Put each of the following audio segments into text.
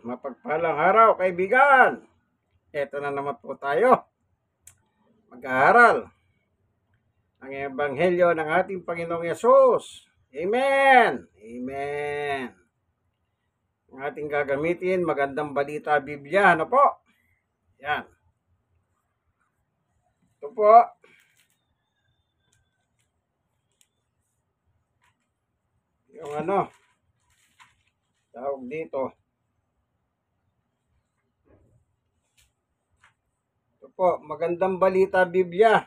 Mapagpalang araw, kaibigan. Ito na naman po tayo. Mag-aaral ang ebanghelyo ng ating Panginoong Yesus. Amen. Amen. Ang ating gagamitin, magandang balita Biblia. Ano po? Yan. Ito po. Yung tawag dito. Ito po, magandang balita Biblia.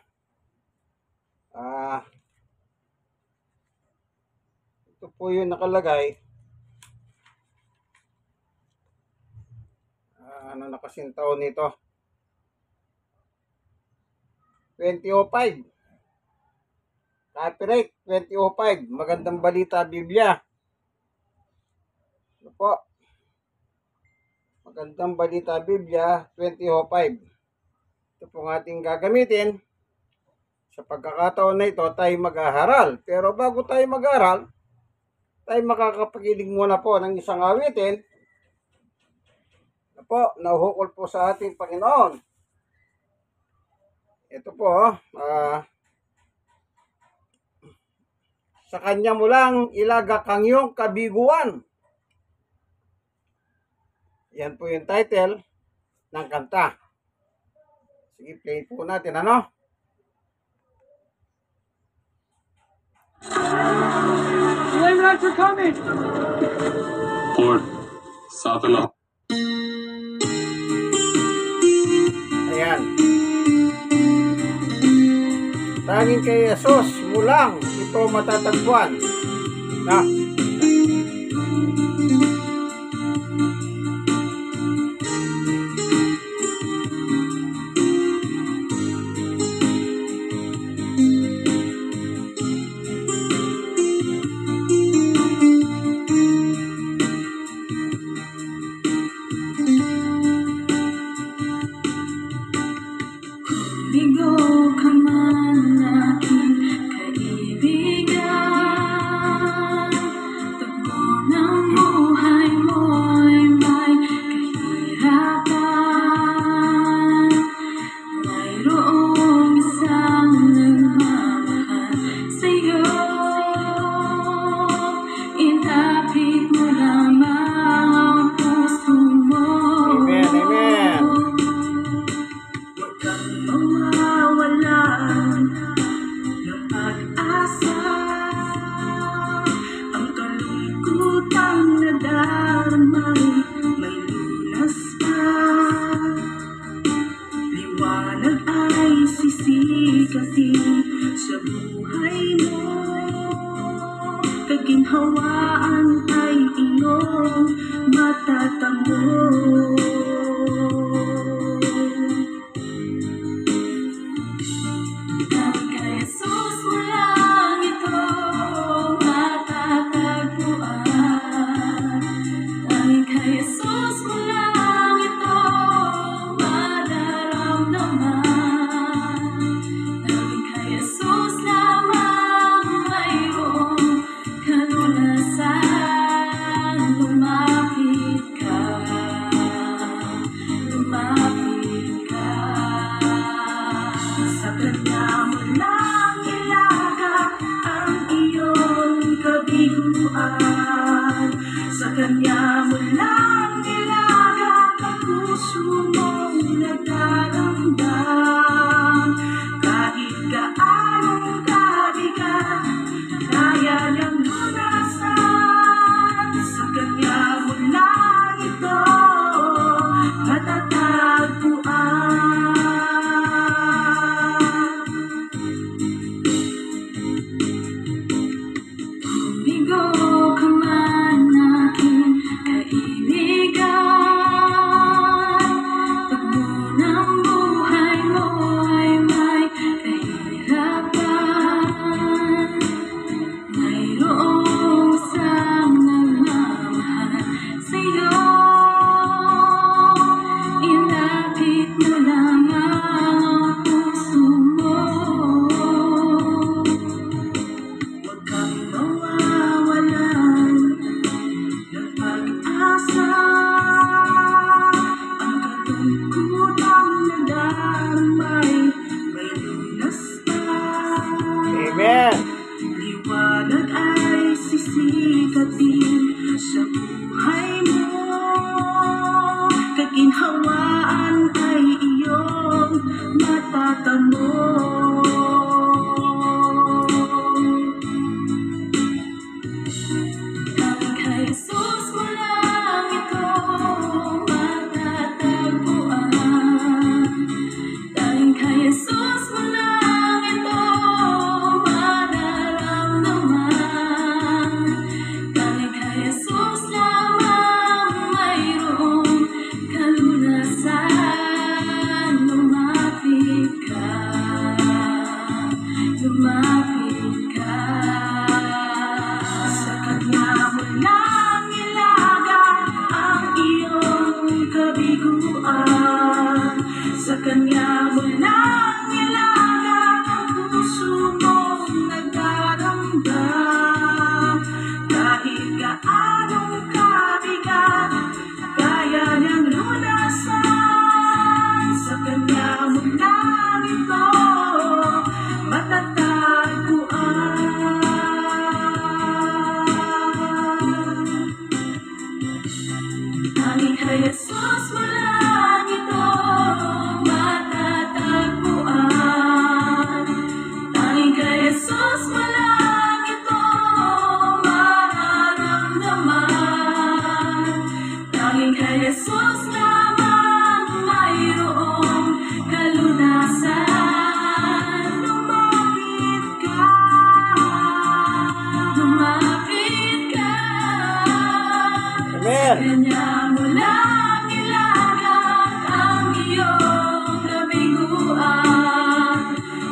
Ito po yung nakalagay. Ano na kasing taon nito? 2005. Copyright 2005. Magandang balita Biblia. Ito po. Magandang balita Biblia 2005. Ito po ang ating gagamitin. Sa pagkakataon na ito, tayo mag-aaral. Pero bago tayo mag-aaral, tayo makakapakinig muna po ng isang awitin. Ito po, nauhukol po sa ating Panginoon. Ito po, sa kanya mo lang ilagak ang iyong kabiguan. Yan po yung title ng kanta. Sige, play po natin, Blame not for coming. Lord, soften up. Ayan. Tanging kay Jesus mulang ito matatagpuan. Na. Bigo ka man aking kaibigan, kanya mo lang nilaga ang puso mong nagdaramdam. Kahit gaanong kabigat, kaya niyang lunasan. Sa kanya mo lang ito matatagpuan. Tanging kay Jesus mo lang ito matatagpuan. Tanging kay Jesus mo lang ito mararamdaman. Tanging kay Jesus lamang mayroong kalunasan. Lumapit ka, lumapit ka. Amen. Kanya mo lang ilagak ang iyong kabiguan.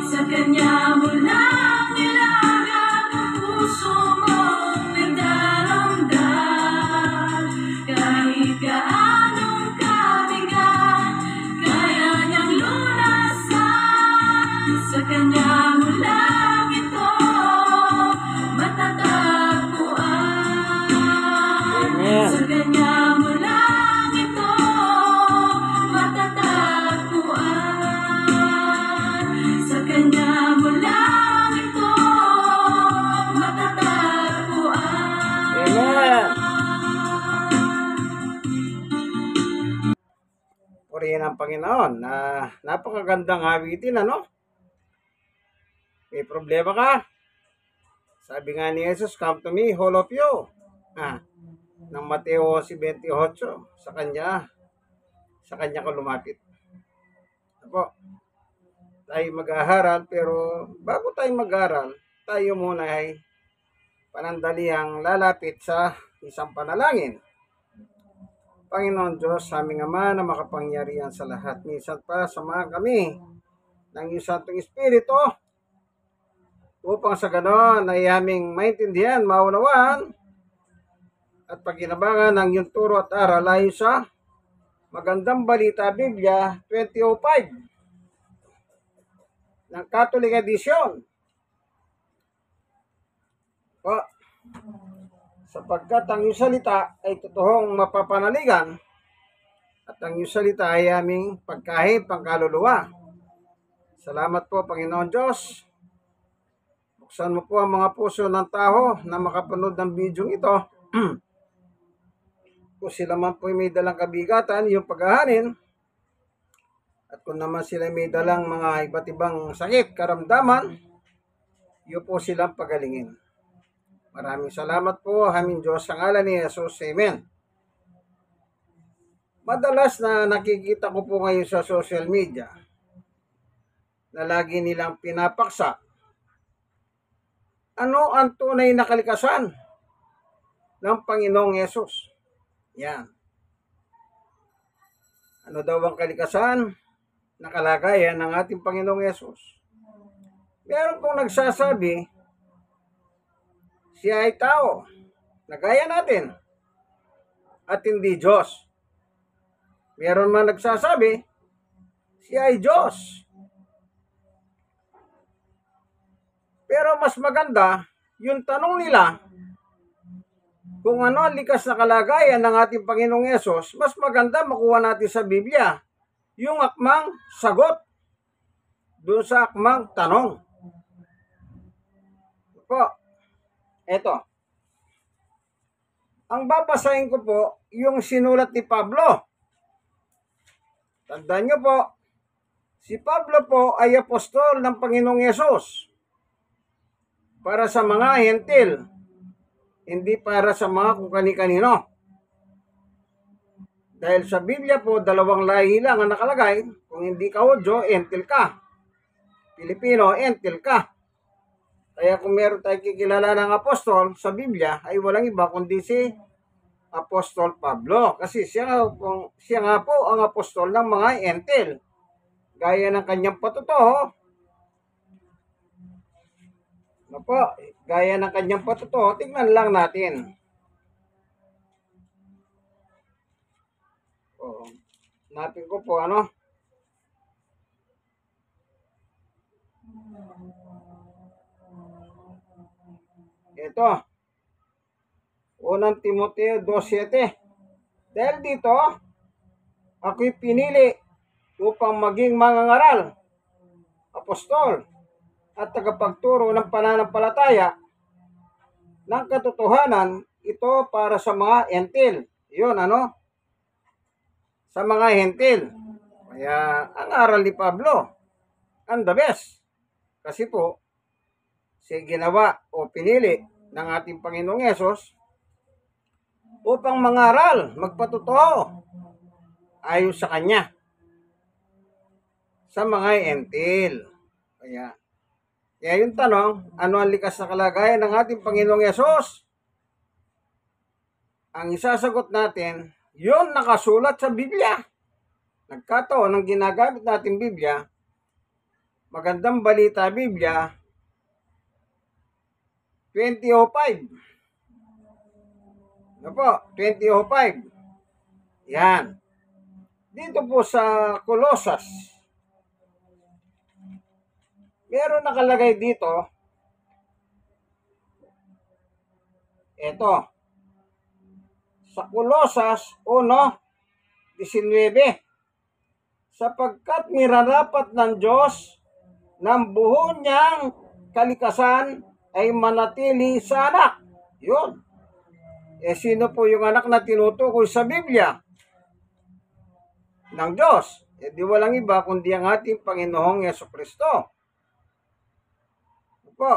Sa kanya mo lang ilagak ang puso mong nagdaramdam. Kahit gaanong kabigat, kaya niyang lunasan. Sa kanya mo lang ito matatagpuan. Amen. Sa kanya mo lang ito matatagpuan. Sa kanya mo lang ito matatagpuan. Amen. Purihin ang Panginoon. Napakagandang awitin, ano? May problema ka? Sabi nga ni Jesus, come to me, all of you. Ng Mateo 11:28, sa kanya ko lumapit. Apo, tayo mag-aaral, pero bago tayo mag-aaral, tayo muna ay panandaliang lalapit sa isang panalangin. Panginoon Diyos, aming Ama na makapangyarihan sa lahat, minsan pa samahan kami ng iyong Santong Espiritu upang sa ganon ay aming maintindihan, maunawaan at pagkinabangan ng iyong turo at aral ayon sa Magandang Balita Biblia 2005 ng Catholic Edition. Po, sapagkat ang iyong salita ay totoong mapapanaligan at ang iyong salita ay aming pagkahit pangkaluluwa. Salamat po, Panginoon Diyos. Buksan mo po ang mga puso ng tao na makapanood ng video ito. Kung sila man po may dalang kabigatan, yung paghahanin, at kung naman sila may dalang mga iba't ibang sakit, karamdaman, yun po silang pagalingin. Maraming salamat po, aming Diyos, sa ngalan ni Jesus. Amen. Madalas na nakikita ko po ngayon sa social media na lagi nilang pinapaksa. Ano ang tunay na kalikasan ng Panginoong Yesus? Yan. Ano daw ang kalikasan na kalagayan ng ating Panginoong Yesus? Meron pong nagsasabi, siya ay tao, na gaya natin, at hindi Diyos. Meron man nagsasabi, siya ay Diyos. Pero mas maganda, yung tanong nila, kung ano ang likas na kalagayan ng ating Panginoong Yesus, mas maganda makuha natin sa Biblia yung akmang sagot doon sa akmang tanong. Po, eto. Ang babasahin ko po, yung sinulat ni Pablo. Tandaan nyo po, si Pablo po ay apostol ng Panginoong Yesus para sa mga hentil, hindi para sa mga kung kani-kanino. Dahil sa Biblia po, dalawang lahi lang ang nakalagay. Kung hindi ka Hudyo, hentil ka. Pilipino, hentil ka. Kaya kung meron tayong kikilala ng apostol sa Biblia, ay walang iba kundi si Apostol Pablo. Kasi siya nga po ang apostol ng mga hentil. Gaya ng kanyang patutuo. Ano po, gaya ng kanyang patutuo, tingnan lang natin. Napin ko po, ano? Ito, unang Timoteo 2:7. Dahil dito, ako'y pinili upang maging mangangaral, apostol, at tagapagturo ng pananampalataya ng katotohanan, ito para sa mga hentil. Yun, sa mga hentil. Kaya, ang aral ni Pablo, ang the best. Kasi po, siya ginawa o pinili ng ating Panginoong Yesus upang mangaral, magpatotoo ayon sa Kanya sa mga hentil. Kaya yung tanong, ano ang likas na kalagayan ng ating Panginoong Yesus? Ang isasagot natin, yun nakasulat sa Biblia. Nagkataon ng ginagamit natin Biblia, Magandang Balita Biblia, 2005. Ano po? 2005. Yan. Dito po sa Colossus, meron nakalagay dito, ito, sa Colossus 1:19, sapagkat nirarapat ng Diyos ng buo niyang kalikasan ay manatili sa anak. Yun. Sino po yung anak na tinutukoy sa Biblia? Ng Diyos. Di walang iba kundi ang ating Panginoong Jesucristo. Po.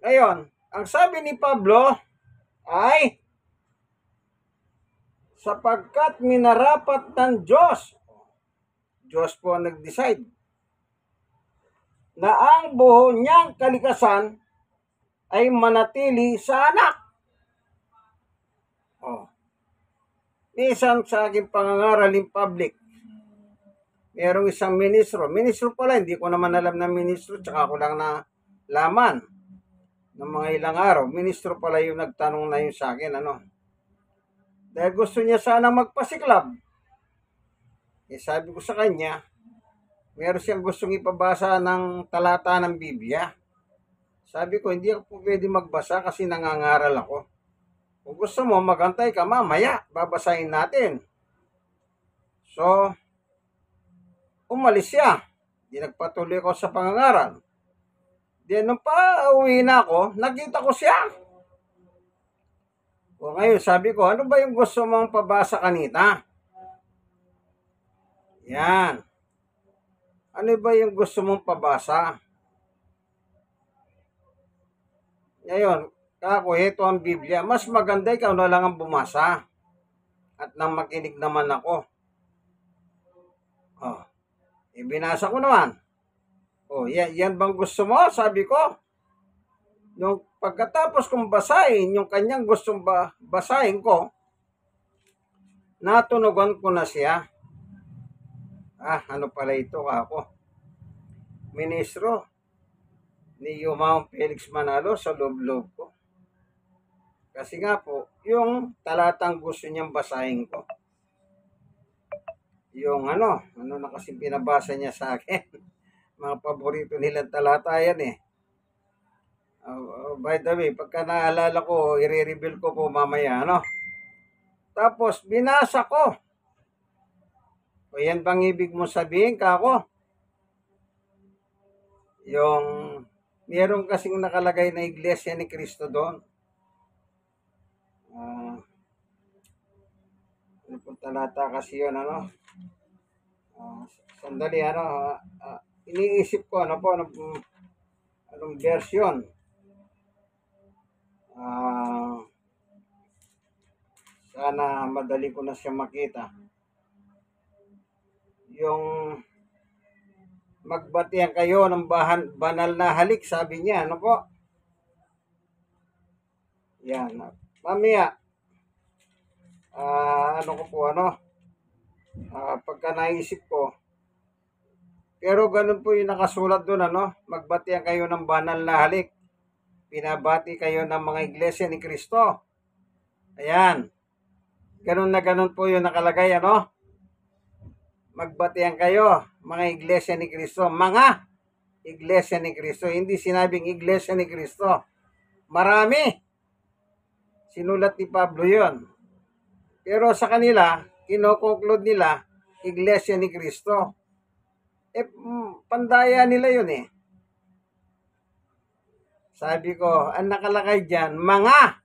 Ngayon, ang sabi ni Pablo ay sapagkat minarapat ng Diyos po ang nag-decide na ang buo niyang kalikasan ay manatili sa anak. Minsan sa aking pangangaral in public, merong isang ministro pala, hindi ko naman alam na ministro, tsaka ko lang na laman ng mga ilang araw. Ministro pala yung nagtanong na yun sa akin, dahil gusto niya sanang magpasiklab. Sabi ko sa kanya, meron siyang gustong ipabasa ng talata ng Biblia. Sabi ko, hindi ako po pwede magbasa kasi nangangaral ako. Kung gusto mo, magantay ka, mamaya, babasahin natin. So, umalis siya. Di nagpatuloy ako sa pangangaral. Di nung pa-uwi na ako, nakita ko siya. O ngayon, sabi ko, ano ba yung gusto mong pabasa kanina? Yan. Ano ba yung gusto mong pabasa? Ngayon, kako, ito ang Biblia. Mas maganda ikaw na lang ang bumasa. At nang makinig naman ako. Binasa ko naman. Yan bang gusto mo? Sabi ko. Nung pagkatapos kong basahin, yung kanyang gustong basahin ko, natunugan ko na siya. Ano pala ito ako? Ministro ni Yumaong Felix Manalo sa loob-loob ko. Kasi nga po, yung talatang gusto niyang basahin ko. Yung ano na kasi pinabasa niya sa akin. Mga paborito nilang talata yan eh. By the way, pagka naalala ko, i-reveal ko po mamaya, Tapos, binasa ko. O yan bang ibig mo sabihin, kako? Yung, meron kasing nakalagay na Iglesia ni Cristo doon. Ano pong talata kasi yun, sandali, iniisip ko, anong version? Sana madali ko na siya makita. Yung magbatihan kayo ng banal na halik, sabi niya, ano po? Yan. Mamaya, pagka naisip ko, pero ganun po yung nakasulat doon, magbatihan kayo ng banal na halik. Pinabati kayo ng mga iglesia ni Cristo. Ayan. Ganun na ganun po yung nakalagay, Magbatihan kayo, mga iglesia ni Cristo. Mga iglesia ni Cristo. Hindi sinabing iglesia ni Cristo. Marami. Sinulat ni Pablo yon. Pero sa kanila, kinokonclude nila, Iglesia ni Cristo. Pandaya nila yun eh. Sabi ko, ang nakalagay dyan, mga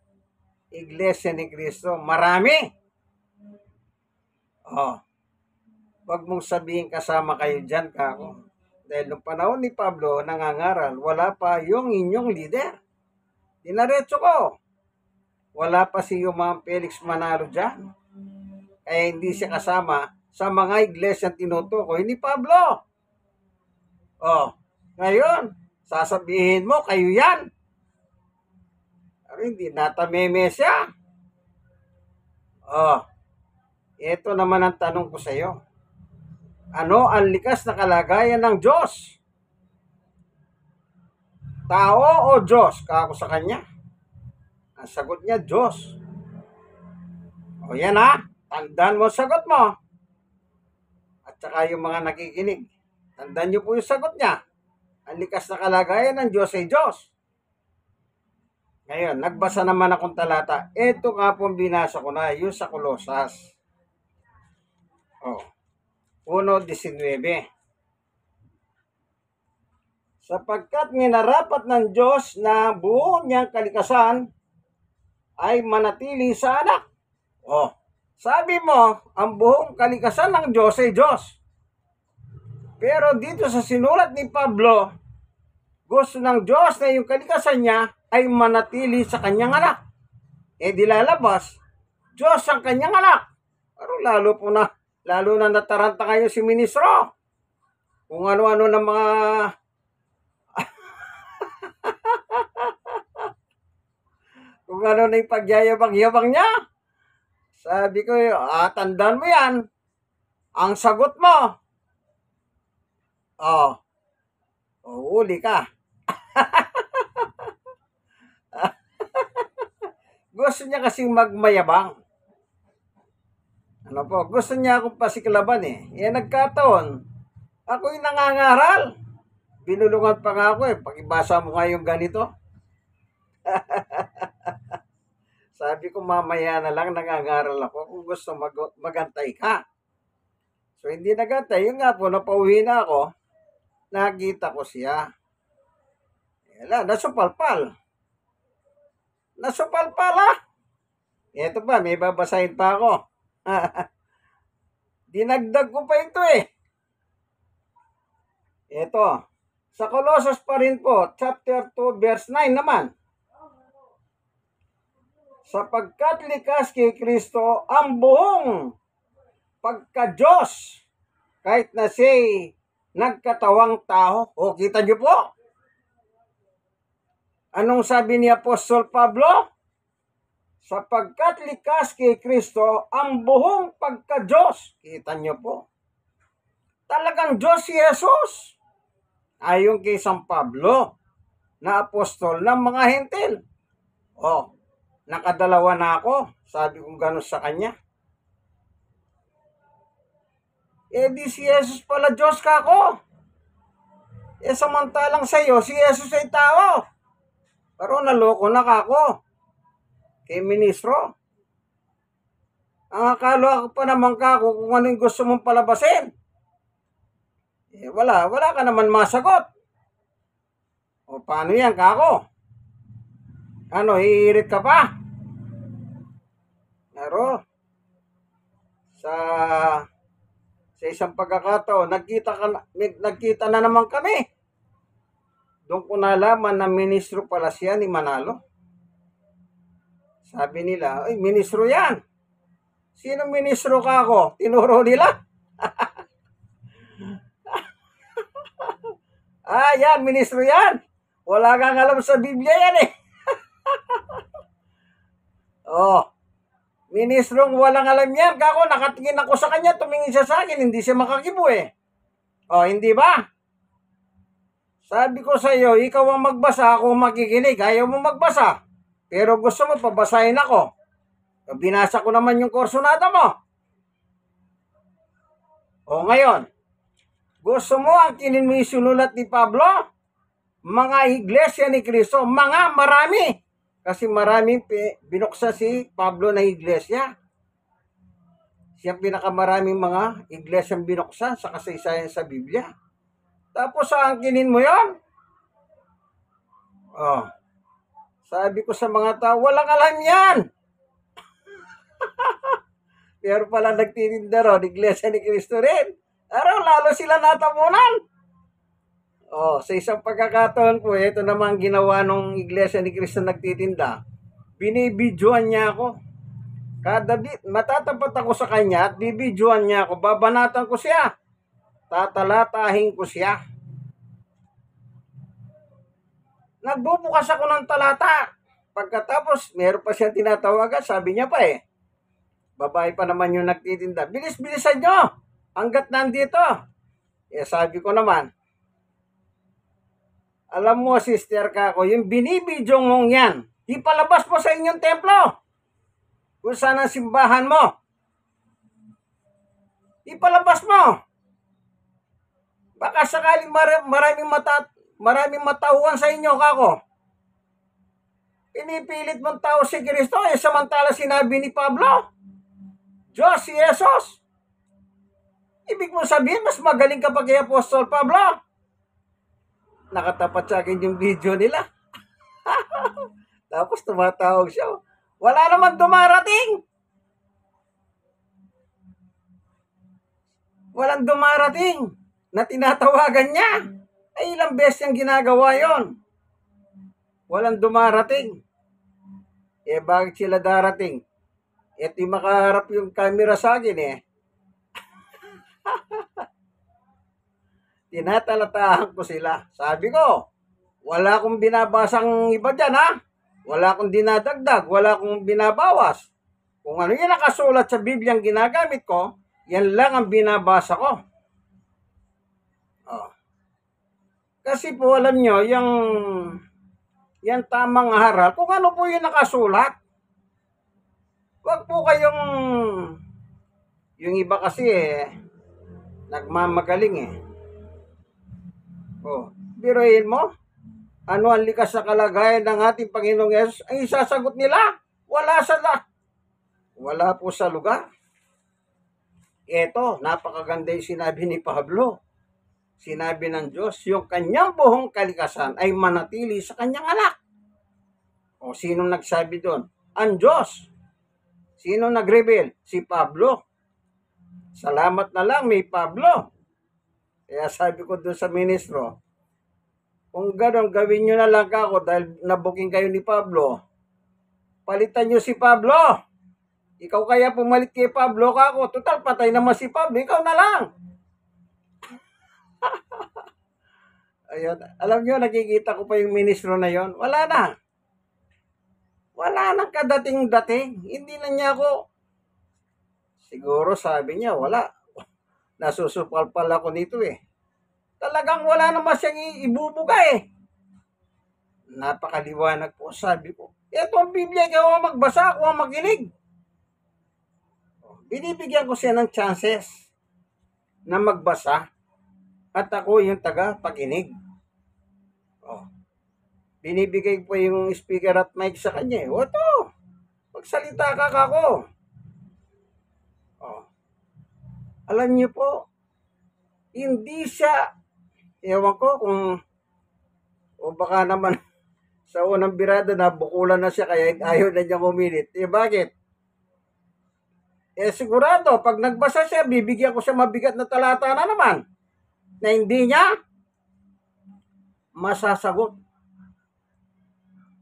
Iglesia ni Cristo. Marami. Wag mong sabihin kasama kayo dyan, kako. Dahil nung panahon ni Pablo, nangangaral, wala pa yung inyong leader. Dinaretso ko. Wala pa si Mang Felix Manalo dyan. Kaya hindi siya kasama sa mga iglesia tinutukoy ni Pablo. Ngayon, sasabihin mo, kayo yan. Pero hindi natameme siya. Ito naman ang tanong ko sa iyo. Ano ang likas na kalagayan ng Diyos? Tao o Diyos? Kako sa kanya. Ang sagot niya, Diyos. Yan ha. Tandaan mo ang sagot mo. At saka yung mga nakikinig. Tandaan niyo po yung sagot niya. Ang likas na kalagayan ng Diyos ay Diyos. Ngayon, nagbasa naman akong talata. Ito nga po binasa ko na, yung sa Kolosas. 1:19. Sapagkat minarapat ng Diyos na buo niyang kalikasan ay manatili sa anak. Sabi mo, ang buong kalikasan ng Diyos ay Diyos. Pero dito sa sinulat ni Pablo, gusto ng Diyos na yung kalikasan niya ay manatili sa kanyang anak. Di lalabas, Diyos ang kanyang anak. Pero lalo na nataranta kayo si ministro. Kung ano-ano ng mga kung ano na yung pagyayabang-yabang niya. Sabi ko, tandaan mo yan. Ang sagot mo. Uli ka. Gusto niya kasing magmayabang. Gusto niya akong pasiklaban eh. Nagkataon. Ako'y nangangaral. Binulungan pa nga ako eh. Pakibasa mo nga yung ganito. Sabi ko mamaya na lang nangangaral ako kung gusto magantay ka. So hindi nagantay. Yung nga po, napauwi na ako. Nakita ko siya. Nasupalpal. Nasupalpal ha. Ito pa, may babasahin pa ako. Dinagdag ko pa ito eh. Ito. Sa Colossus pa rin po, chapter 2, verse 9 naman. Sapagkat likas kay Kristo ang buong pagka-Diyos, kahit na siya'y nagkatawang tao. Kita niyo po? Anong sabi ni Apostol Pablo? Sapagkat likas kay Kristo ang buong pagka-Diyos. Kita niyo po? Talagang Diyos si Jesus. Ayon kay San Pablo, na apostol ng mga hentil. Nakadalawa na ako. Sabi kong gano'n sa kanya. Di si Jesus pala Diyos ka ako. Samantalang sa iyo, si Jesus ay tao. Pero naloko na kako. Kay ministro. Ang akala ko pa naman kako kung anong gusto mong palabasin. Wala ka naman masagot. Paano yan kako? Hihirit ka pa? Pero sa isang pagkakataon, nagkita na naman kami. Doon ko nalaman na ministro pala siya ni Manalo. Sabi nila, ay, ministro yan. Sino ministro ka ako? Tinuro nila. Yan, ministro yan. Wala kang alam sa Biblia yan eh. Ministrong walang alam yan. Kako, nakatingin ako sa kanya, tumingin siya sa akin, hindi siya makakibo eh. Hindi ba? Sabi ko sa iyo, ikaw ang magbasa, ako makikinig. Ayaw mo magbasa. Pero gusto mo, pabasahin ako. Binasa ko naman yung kursunada mo. Ngayon, gusto mo ang sinulat ni Pablo? Mga iglesia ni Cristo, mga marami. Kasi maraming binuksan si Pablo na iglesia. Siya pinakamaraming mga iglesyang binuksan sa kasaysayan sa Biblia. Tapos aangkinin mo yon? Oh, sabi ko sa mga tao, walang alam yan. Pero pala nagtitinda ron, iglesia ni Cristo rin. Araw, lalo sila natapunan. Oh, sa isang pagkakataon po, ito naman ginawa nung iglesia ni Cristo nagtitinda. Binibidyoan niya ako. Matatapat ako sa kanya at bibidyoan niya ako. Babanatan ko siya. Tatalatahin ko siya. Nagbubukas ako ng talata. Pagkatapos, meron pa siya tinatawagan. Sabi niya pa babae pa naman yung nagtitinda. Bilis-bilisan nyo! Hanggat nandito. Sabi ko naman, alam mo, sister Kako, yung binibidyo mong yan, ipalabas mo sa inyong templo. Kung saan ang simbahan mo. Ipalabas mo. Baka sakaling maraming matauhan sa inyo, Kako. Pinipilit mong tao si Kristo, samantala sinabi ni Pablo, Diyos si Jesus. Ibig mo sabihin, mas magaling ka pa kay Apostol Pablo. Nakatapat sa akin yung video nila. Tapos tumatawag siya. Wala naman dumarating. Walang dumarating na tinatawagan niya. Ay, ilang beses niyang ginagawa yon. Walang dumarating. Bakit sila darating? Di makaharap yung camera sa akin Tinatalatahan ko sila. Sabi ko, wala akong binabasang iba dyan Wala akong dinadagdag, wala akong binabawas. Kung ano yung nakasulat sa Bibliang ginagamit ko, yan lang ang binabasa ko. Kasi po alam nyo, yung tamang haral, kung ano po yung nakasulat. Wag po kayong, yung iba kasi nagmamagaling biruin mo, ano ang likas na kalagayan ng ating Panginoong Yesus, ang isasagot nila, wala po sa lugar. Ito, napakaganda yung sinabi ni Pablo. Sinabi ng Diyos, yung kanyang buong kalikasan ay manatili sa kanyang anak. Sino nagsabi doon? Ang Diyos. Sino nag-reveal? Si Pablo. Salamat na lang, may Pablo. Kaya sabi ko doon sa ministro, kung gano'n, gawin nyo na lang ako dahil nabuking kayo ni Pablo. Palitan nyo si Pablo. Ikaw kaya pumalit kay Pablo Kako. Total, patay naman si Pablo. Ikaw na lang. Ayun. Alam nyo, nakikita ko pa yung ministro na yon. Wala na. Wala nang kadating-dating. Hindi na niya ako. Siguro sabi niya, wala. Nasusupal pala ako nito Talagang wala naman siyang ibubuga Napakaliwanag po, sabi ko. Ito ang Biblia, ikaw ang magbasa, ako ang makinig. Binibigyan ko siya ng chances na magbasa at ako yung taga-pakinig. Binibigay po yung speaker at mic sa kanya. Oto, magsalita ka Kako. Alam niyo po, hindi siya, ewan ko kung, baka naman sa unang birada na bukulan na siya kaya ayaw na niya umilit. Bakit? Sigurado, pag nagbasa siya, bibigyan ko siya mabigat na talata na naman na hindi niya masasagot.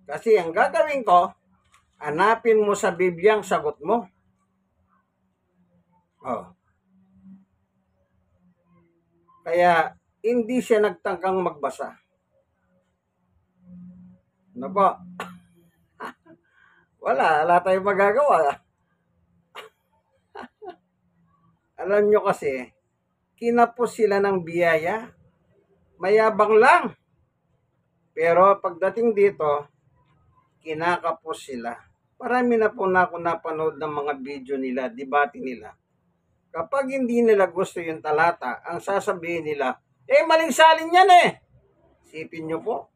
Kasi ang gagawin ko, hanapin mo sa Biblia ang sagot mo. Kaya, hindi siya nagtangkang magbasa. Ano po? Wala tayong magagawa. Alam nyo kasi, kinapos sila ng biyaya. Mayabang lang. Pero pagdating dito, kinakapos sila. Marami na po na ako napanood ng mga video nila, debate nila. Kapag hindi nila gusto yung talata, ang sasabihin nila, maling salin yan Sipin nyo po.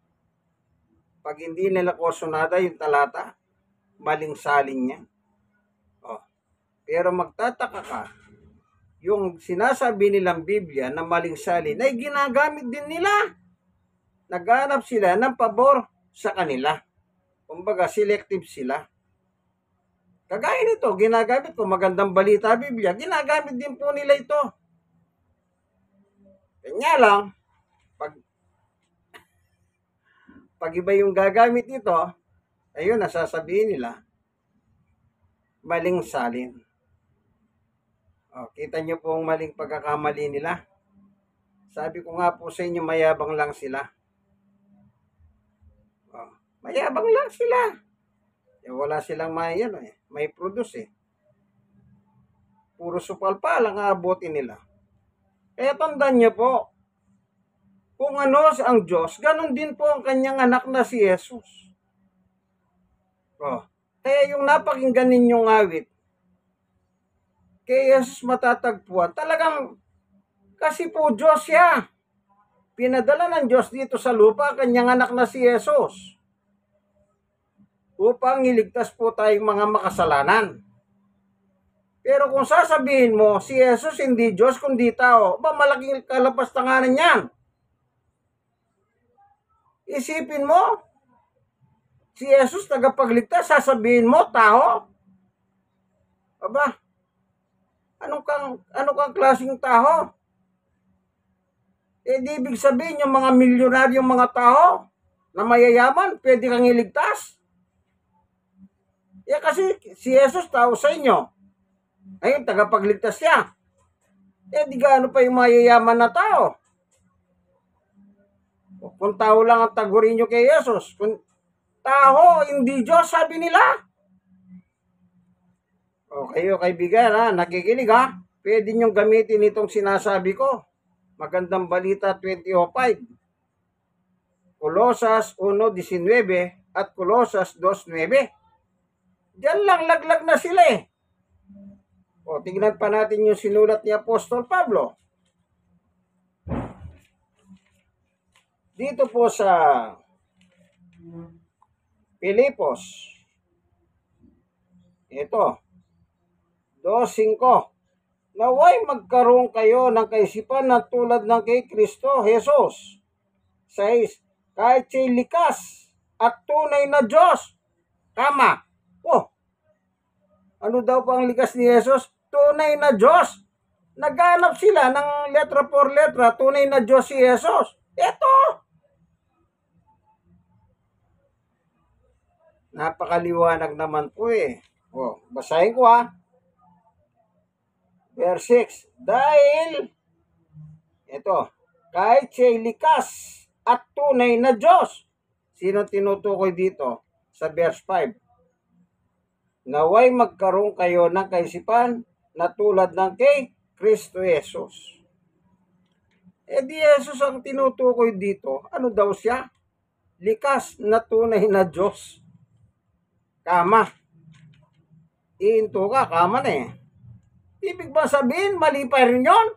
Pag hindi nila kursonada yung talata, maling salin niya. Oh. Pero magtataka ka, yung sinasabi nilang Biblia na maling salin ay ginagamit din nila. Naghanap sila ng pabor sa kanila. Kumbaga, selective sila. Kagaya nito, ginagamit ko magandang balita Biblia, ginagamit din po nila ito. Kanya lang, pag iba yung gagamit nito, ayun, nasasabihin nila, maling salin. O, kita nyo po ang maling pagkakamali nila. Sabi ko nga po sa inyo, mayabang lang sila. O, mayabang lang sila. Eh, wala silang may produce eh. Puro supal pa lang aabutin nila. Kaya tandaan nyo po, kung ano ang Diyos, ganun din po ang kanyang anak na si Jesus. Oh. Kaya yung napakinggan ninyong awit, kay Jesus matatagpuan, talagang kasi po Diyos siya. Pinadala ng Diyos dito sa lupa ang kanyang anak na si Jesus. Upang iligtas po tayong mga makasalanan. Pero kung sasabihin mo, si Jesus hindi Diyos kundi tao, ba malaking kalapastanganan yan. Isipin mo, si Jesus tagapagligtas, sasabihin mo, tao? Aba, ano kang klaseng tao? Eh, di ibig sabihin yung mga milyonaryong mga tao na mayayaman, pwede kang iligtas? Eh, kasi si Jesus tao sa inyo. Ayun, tagapagligtas siya. Eh, di gaano pa yung mayayaman na tao? Kung tao lang ang tagurin nyo kay Jesus, kung tao, hindi Diyos, sabi nila. O kayo kaibigan, nakikinig pwede nyo gamitin itong sinasabi ko. Magandang balita 20:5. Colosas 1:19 at Colosas 2:9. Diyan lang laglag na sila eh. O, tingnan pa natin yung sinulat ni Apostol Pablo. Dito po sa Pilipos, ito, 2:5. Naway magkaroon kayo ng kaisipan na tulad ng kay Kristo Jesus. 6. Kahit siya'y likas at tunay na Diyos. Kama. Oh, ano daw pa ang likas ni Jesus? Tunay na Diyos. Naghanap sila ng letra por letra, tunay na Diyos si Jesus. Ito. Napakaliwanag naman po eh. Oh, basahin ko Verse 6. Dahil, ito, kahit siya'y likas at tunay na Diyos. Sino tinutukoy dito? Sa verse 5. Naway magkaroon kayo ng kaisipan na tulad ng kay Kristo Jesus. Eh di Jesus ang tinutukoy dito. Ano daw siya? Likas na tunay na Diyos. Kama. Iinto ka, kama na eh. Ibig ba sabihin, mali pa rin yun?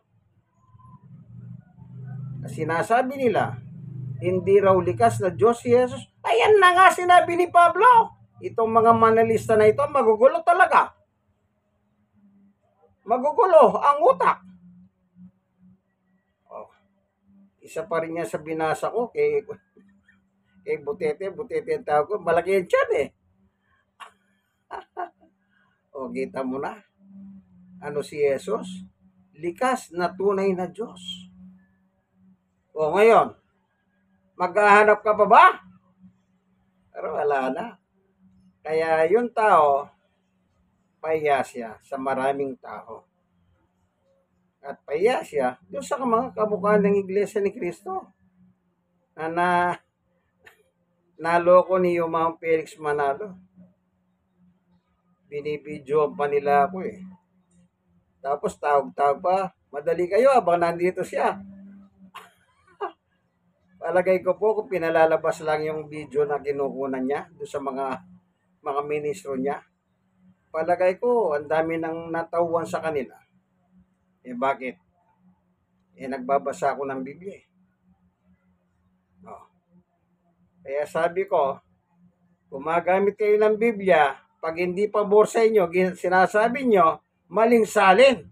Sinasabi nila, hindi raw likas na Diyos si Jesus. Ayan na nga sinabi ni Pablo. Itong mga manalista na ito, magugulo talaga. Magugulo ang utak. Oh, isa pa rin yan sa binasa ko kay Butete ang tawag ko. Malaki yan dyan eh. O, kita mo na. Ano si Jesus? Likas na tunay na Diyos. O ngayon, maghahanap ka pa ba? Pero wala na. Kaya yung tao, pahiya siya sa maraming tao. At pahiya siya doon sa mga kamukha ng Iglesia ni Cristo. Na naloko ni Mang Felix Manalo. Binibidyo pa nila ako eh. Tapos tawag-tawag pa, madali kayo habang nandito siya. Palagay ko po kung pinalalabas lang yung video na kinukunan niya doon sa mga ministro niya. Palagay ko, ang dami nang natauhan sa kanila. Eh bakit? Eh nagbabasa ako ng Biblia. Oh. Kaya sabi ko, gumagamit kayo ng Biblia, pag hindi pabor sa inyo, sinasabi nyo, maling salin.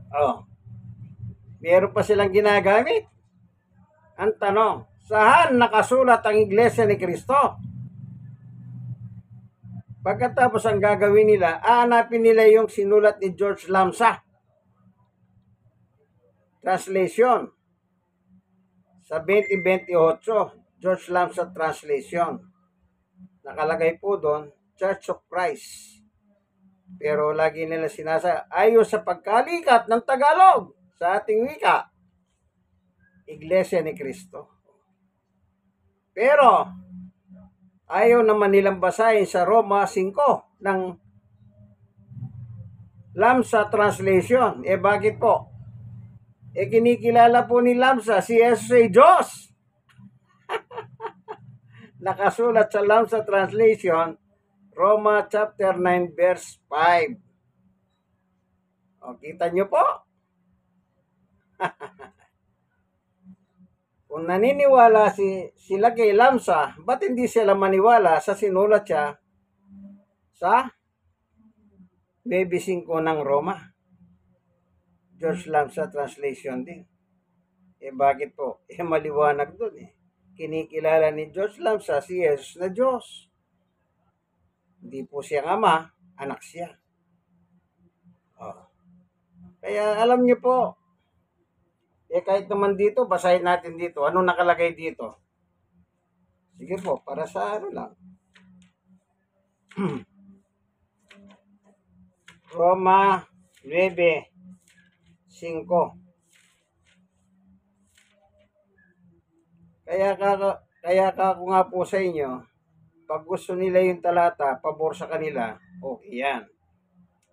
Oh, meron pa silang ginagamit. Ang tanong, saan nakasulat ang Iglesia ni Cristo? Pagkatapos ang gagawin nila, aanapin nila yung sinulat ni George Lamsa. Translation. Sa 2028, George Lamsa Translation. Nakalagay po doon, Church of Christ. Pero lagi nila sinasa, ayon sa pagkalikat ng Tagalog sa ating wika, Iglesia ni Cristo. Pero, ayaw naman nilang basahin sa Roma 5 ng Lamsa Translation. Bakit po? Kinikilala po ni Lamsa si Jesus ay Diyos. Nakasulat sa Lamsa Translation, Roma chapter 9 verse 5. O, kita nyo po? Kung naniniwala sila kay Lamsa, ba't hindi sila maniwala sa sinulat siya sa 9:5 ng Roma? George Lamsa Translation din. Bakit po? Maliwanag doon Kinikilala ni George Lamsa si Jesus na Diyos. Hindi po siyang ama, anak siya. Kaya alam niyo po, kahit naman dito, basahin natin dito. Ano nakalagay dito? Sige po, para sa ano lang. Roma 9:5. Kaya ako nga po sa inyo, pag gusto nila yung talata, pabor sa kanila, okay yan.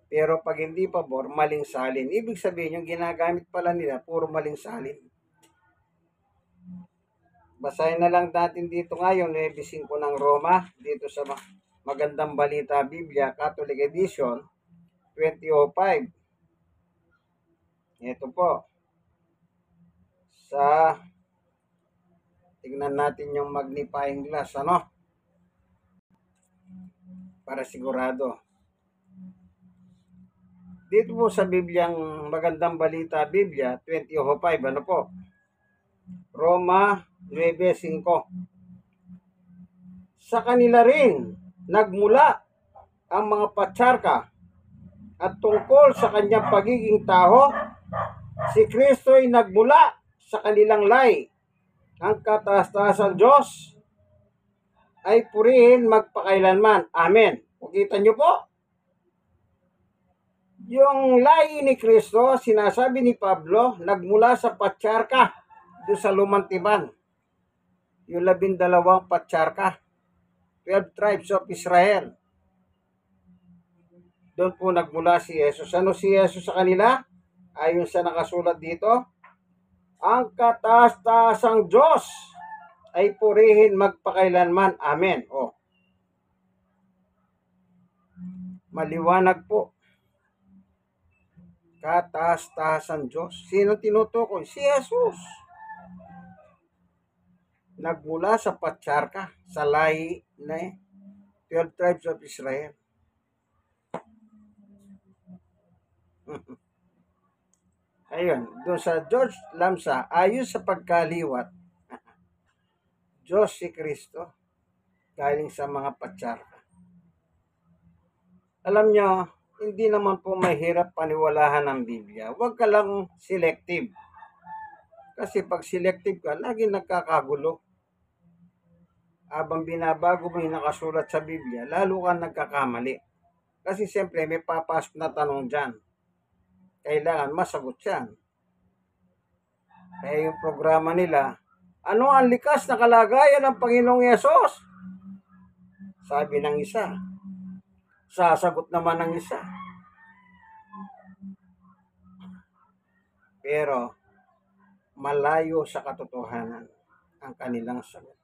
Pero pag hindi pabor, maling salin. Ibig sabihin, yung ginagamit pala nila, puro maling salin. Basahin na lang natin dito ngayon, 9:5 ng Roma, dito sa Magandang Balita Biblia, Catholic Edition, 2005. Ito po. Tignan natin yung magnifying glass, para sigurado. Dito po sa Bibliang Magandang Balita Biblia, 2005, Roma 9:5. Sa kanila rin nagmula ang mga patsarka at tungkol sa kanyang pagiging tao, si Kristo ay nagmula sa kanilang lahi. Ang kataas-taasan Diyos ay purihin magpakailanman. Amen. Kita nyo po? Yung lahi ni Kristo, sinasabi ni Pablo, nagmula sa patsarka doon sa Lumang Tipan. Yung 12 patsarka. 12 tribes of Israel. Doon po nagmula si Jesus. Ano si Jesus sa kanila? Ayon sa nakasulat dito, ang kataas-taasang Diyos ay purihin magpakailanman. Amen. Maliwanag po. Kataas-taasang Diyos. Sino tinutukoy? Si Jesus. Nagmula sa patsarka, sa lahi na 12 tribes of Israel. Ayun, doon sa George Lamsa, ayon sa pagkaliwat, Diyos si Kristo, galing sa mga patsarka. Alam nyo, hindi naman po mahirap paniwalahan ng Biblia. Huwag ka lang selective. Kasi pag selective ka, lagi nagkakagulo. Habang binabago mo yung nakasulat sa Biblia, lalo ka nagkakamali. Kasi siyempre may papasok na tanong dyan. Kailangan masagot yan. Kaya yung programa nila, ano ang likas na kalagayan ng Panginoong Yesus? Sabi ng isa. Sasagot naman ng isa. Pero malayo sa katotohanan ang kanilang sagot.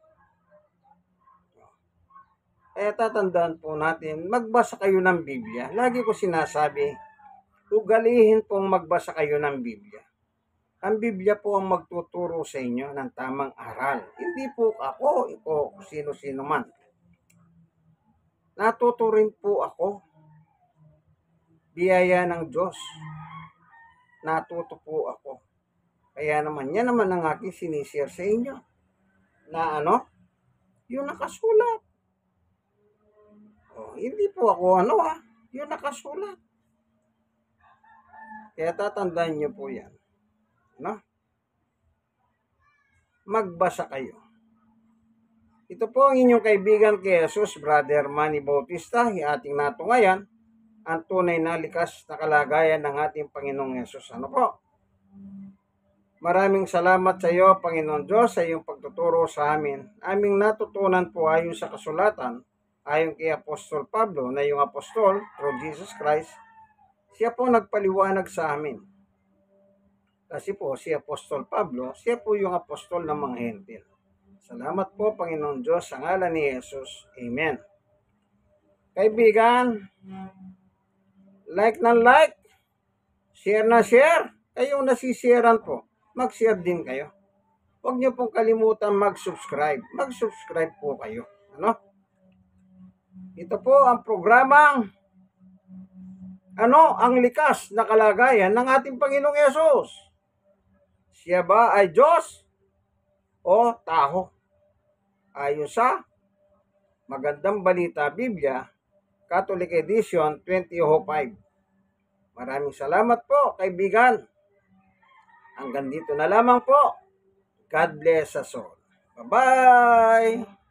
Kaya tatandaan po natin, magbasa kayo ng Biblia. Lagi ko sinasabi, ugalihin pong magbasa kayo ng Biblia. Ang Biblia po ang magtuturo sa inyo ng tamang aral. Hindi po ako, ito, sino-sino man. Natuto rin po ako. Biyaya ng Diyos. Natuto po ako. Kaya naman, yan naman ang aking sinishare sa inyo. Na ano? Yung nakasulat. Hindi po ako yung nakasulat. Kaya tatandaan nyo po yan. No? Magbasa kayo. Ito po ang inyong kaibigan kay Jesus, Brother Manny Bautista, ating natungayan ang tunay na likas na kalagayan ng ating Panginoong Jesus. Ano po? Maraming salamat sa iyo, Panginoon Diyos, sa iyong pagtuturo sa amin. Aming natutunan po ayon sa kasulatan, ayon kay Apostol Pablo, na yung apostol, through Jesus Christ, siya po nagpaliwanag sa amin. Kasi po, si Apostol Pablo, siya po yung apostol ng mga hentil. Salamat po, Panginoon Diyos, sa ngalan ni Jesus. Amen. Kaibigan, like na like, share na share. Kayong nasisharean po, mag-share din kayo. Huwag niyo pong kalimutan mag-subscribe. Mag-subscribe po kayo. Ano? Ito po ang programang ang likas na kalagayan ng ating Panginoong Yesus. Siya ba ay Diyos o taho? Ayon sa Magandang Balita Biblia, Catholic Edition 2005. Maraming salamat po, kaibigan. Hanggang dito na lamang po. God bless us all. Bye-bye!